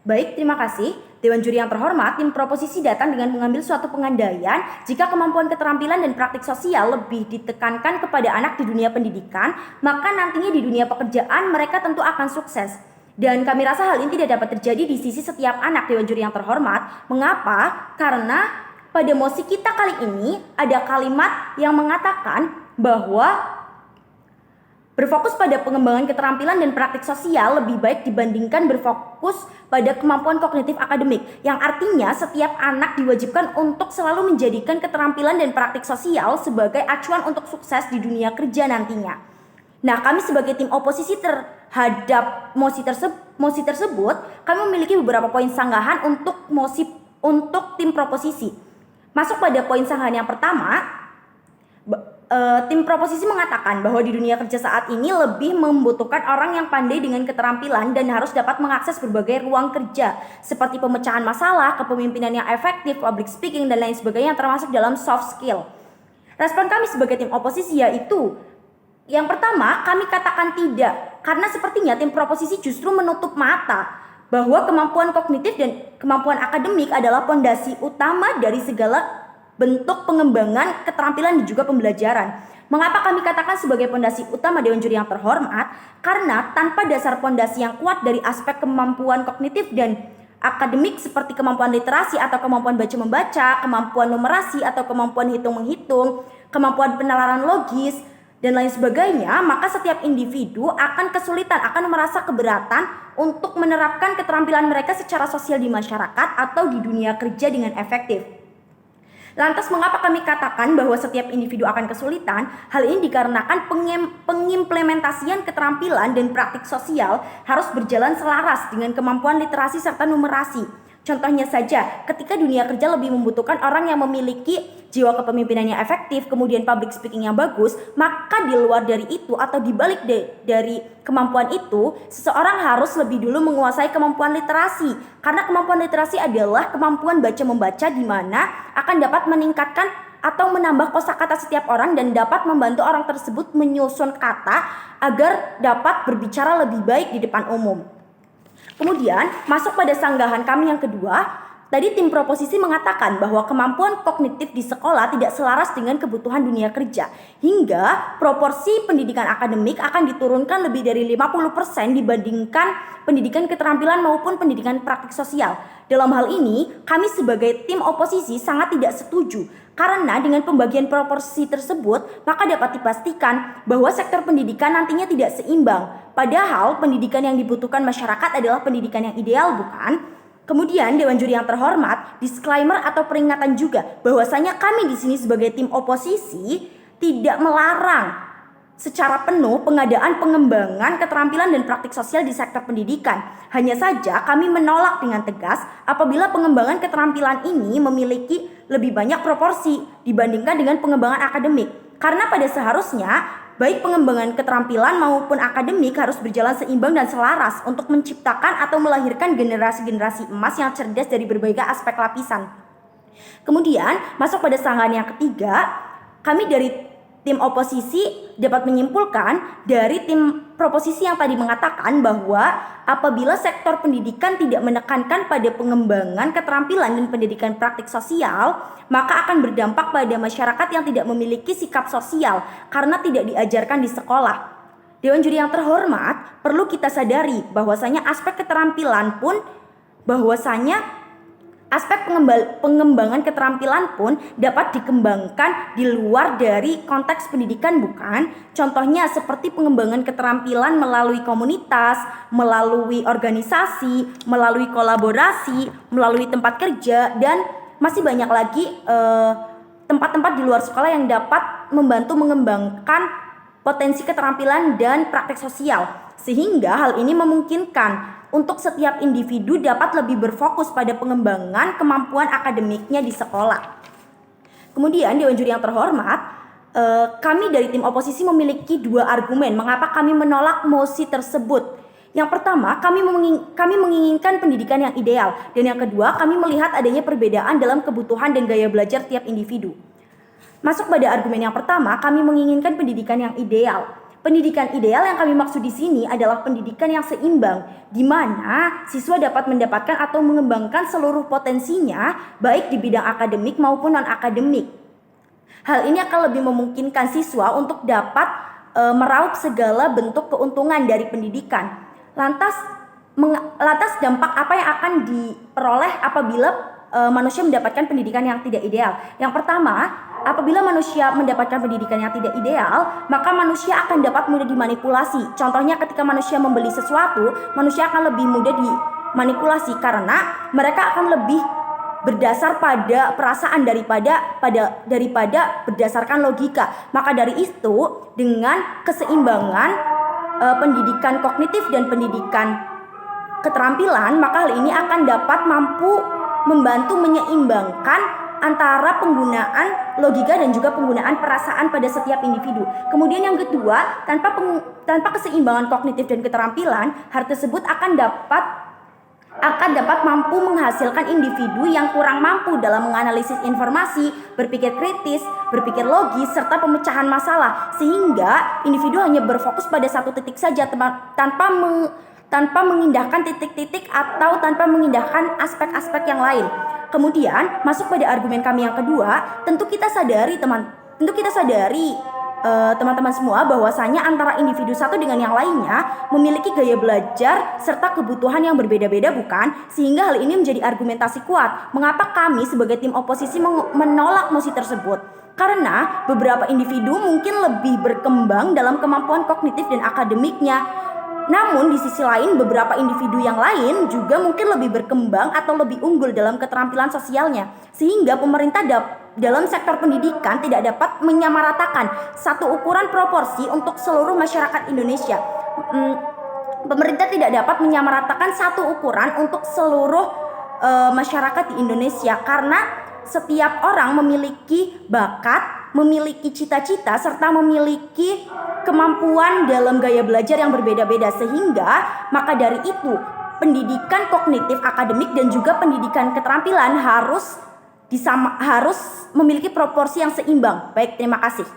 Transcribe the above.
Baik, terima kasih. Dewan Juri yang terhormat, tim proposisi datang dengan mengambil suatu pengandaian jika kemampuan keterampilan dan praktik sosial lebih ditekankan kepada anak di dunia pendidikan, maka nantinya di dunia pekerjaan mereka tentu akan sukses. Dan kami rasa hal ini tidak dapat terjadi di sisi setiap anak Dewan Juri yang terhormat. Mengapa? Karena pada mosi kita kali ini ada kalimat yang mengatakan bahwa berfokus pada pengembangan keterampilan dan praktik sosial lebih baik dibandingkan berfokus pada kemampuan kognitif akademik. Yang artinya setiap anak diwajibkan untuk selalu menjadikan keterampilan dan praktik sosial sebagai acuan untuk sukses di dunia kerja nantinya. Nah, kami sebagai tim oposisi terhadap mosi tersebut, kami memiliki beberapa poin sanggahan untuk tim proposisi. Masuk pada poin sanggahan yang pertama, tim proposisi mengatakan bahwa di dunia kerja saat ini lebih membutuhkan orang yang pandai dengan keterampilan dan harus dapat mengakses berbagai ruang kerja seperti pemecahan masalah, kepemimpinan yang efektif, public speaking, dan lain sebagainya termasuk dalam soft skill. Respon kami sebagai tim oposisi yaitu yang pertama, kami katakan tidak, karena sepertinya tim proposisi justru menutup mata bahwa kemampuan kognitif dan kemampuan akademik adalah fondasi utama dari segala bentuk pengembangan keterampilan dan juga pembelajaran. Mengapa kami katakan sebagai fondasi utama Dewan Juri yang terhormat? Karena tanpa dasar fondasi yang kuat dari aspek kemampuan kognitif dan akademik seperti kemampuan literasi atau kemampuan baca-membaca, kemampuan numerasi atau kemampuan hitung-menghitung, kemampuan penalaran logis, dan lain sebagainya, maka setiap individu akan kesulitan, akan merasa keberatan untuk menerapkan keterampilan mereka secara sosial di masyarakat atau di dunia kerja dengan efektif. Lantas mengapa kami katakan bahwa setiap individu akan kesulitan? Hal ini dikarenakan pengimplementasian keterampilan dan praktik sosial harus berjalan selaras dengan kemampuan literasi serta numerasi. Contohnya saja, ketika dunia kerja lebih membutuhkan orang yang memiliki jiwa kepemimpinan yang efektif, kemudian public speaking yang bagus, maka di luar dari itu atau dibalik dari kemampuan itu, seseorang harus lebih dulu menguasai kemampuan literasi. Karena kemampuan literasi adalah kemampuan baca-membaca di mana akan dapat meningkatkan atau menambah kosakata setiap orang dan dapat membantu orang tersebut menyusun kata agar dapat berbicara lebih baik di depan umum. Kemudian masuk pada sanggahan kami yang kedua, tadi tim proposisi mengatakan bahwa kemampuan kognitif di sekolah tidak selaras dengan kebutuhan dunia kerja, hingga proporsi pendidikan akademik akan diturunkan lebih dari 50% dibandingkan pendidikan keterampilan maupun pendidikan praktik sosial. Dalam hal ini, kami sebagai tim oposisi sangat tidak setuju, karena dengan pembagian proporsi tersebut, maka dapat dipastikan bahwa sektor pendidikan nantinya tidak seimbang. Padahal pendidikan yang dibutuhkan masyarakat adalah pendidikan yang ideal, bukan? Kemudian Dewan Juri yang terhormat, disclaimer atau peringatan juga bahwasanya kami di sini sebagai tim oposisi tidak melarang secara penuh pengadaan pengembangan keterampilan dan praktik sosial di sektor pendidikan. Hanya saja kami menolak dengan tegas apabila pengembangan keterampilan ini memiliki lebih banyak proporsi dibandingkan dengan pengembangan akademik. Karena pada seharusnya baik pengembangan keterampilan maupun akademik harus berjalan seimbang dan selaras untuk menciptakan atau melahirkan generasi-generasi emas yang cerdas dari berbagai aspek lapisan. Kemudian masuk pada sanggahan yang ketiga, kami dari tim oposisi dapat menyimpulkan dari tim proposisi yang tadi mengatakan bahwa apabila sektor pendidikan tidak menekankan pada pengembangan keterampilan dan pendidikan praktik sosial, maka akan berdampak pada masyarakat yang tidak memiliki sikap sosial karena tidak diajarkan di sekolah. Dewan Juri yang terhormat, perlu kita sadari bahwasanya aspek keterampilan pun aspek pengembangan keterampilan pun dapat dikembangkan di luar dari konteks pendidikan, bukan? Contohnya seperti pengembangan keterampilan melalui komunitas, melalui organisasi, melalui kolaborasi, melalui tempat kerja, dan masih banyak lagi tempat-tempat di luar sekolah yang dapat membantu mengembangkan potensi keterampilan dan praktek sosial. Sehingga hal ini memungkinkan untuk setiap individu dapat lebih berfokus pada pengembangan kemampuan akademiknya di sekolah. Kemudian Dewan Juri yang terhormat, kami dari tim oposisi memiliki dua argumen mengapa kami menolak mosi tersebut. Yang pertama, kami menginginkan pendidikan yang ideal, dan yang kedua, kami melihat adanya perbedaan dalam kebutuhan dan gaya belajar tiap individu. Masuk pada argumen yang pertama, kami menginginkan pendidikan yang ideal. Pendidikan ideal yang kami maksud di sini adalah pendidikan yang seimbang, di mana siswa dapat mendapatkan atau mengembangkan seluruh potensinya, baik di bidang akademik maupun non-akademik. Hal ini akan lebih memungkinkan siswa untuk dapat meraup segala bentuk keuntungan dari pendidikan. Lantas dampak apa yang akan diperoleh apabila manusia mendapatkan pendidikan yang tidak ideal? Yang pertama, apabila manusia mendapatkan pendidikan yang tidak ideal, maka manusia akan dapat mudah dimanipulasi. Contohnya ketika manusia membeli sesuatu, manusia akan lebih mudah dimanipulasi karena mereka akan lebih berdasar pada perasaan daripada berdasarkan logika. Maka dari itu, dengan keseimbangan pendidikan kognitif dan pendidikan keterampilan, maka hal ini akan dapat mampu membantu menyeimbangkan antara penggunaan logika dan juga penggunaan perasaan pada setiap individu. Kemudian yang kedua, tanpa keseimbangan kognitif dan keterampilan, hal tersebut akan dapat mampu menghasilkan individu yang kurang mampu dalam menganalisis informasi, berpikir kritis, berpikir logis, serta pemecahan masalah, sehingga individu hanya berfokus pada satu titik saja tanpa mengindahkan titik-titik atau tanpa mengindahkan aspek-aspek yang lain. Kemudian masuk pada argumen kami yang kedua, tentu kita sadari teman-teman semua bahwasanya antara individu satu dengan yang lainnya memiliki gaya belajar serta kebutuhan yang berbeda-beda, bukan? Sehingga hal ini menjadi argumentasi kuat mengapa kami sebagai tim oposisi menolak mosi tersebut. Karena beberapa individu mungkin lebih berkembang dalam kemampuan kognitif dan akademiknya. Namun di sisi lain beberapa individu yang lain juga mungkin lebih berkembang atau lebih unggul dalam keterampilan sosialnya. Sehingga pemerintah dalam sektor pendidikan tidak dapat menyamaratakan satu ukuran proporsi untuk seluruh masyarakat Indonesia. Pemerintah tidak dapat menyamaratakan satu ukuran untuk seluruh masyarakat di Indonesia karena setiap orang memiliki bakat, memiliki cita-cita, serta memiliki kemampuan dalam gaya belajar yang berbeda-beda. Sehingga maka dari itu pendidikan kognitif akademik dan juga pendidikan keterampilan harus memiliki proporsi yang seimbang. Baik, terima kasih.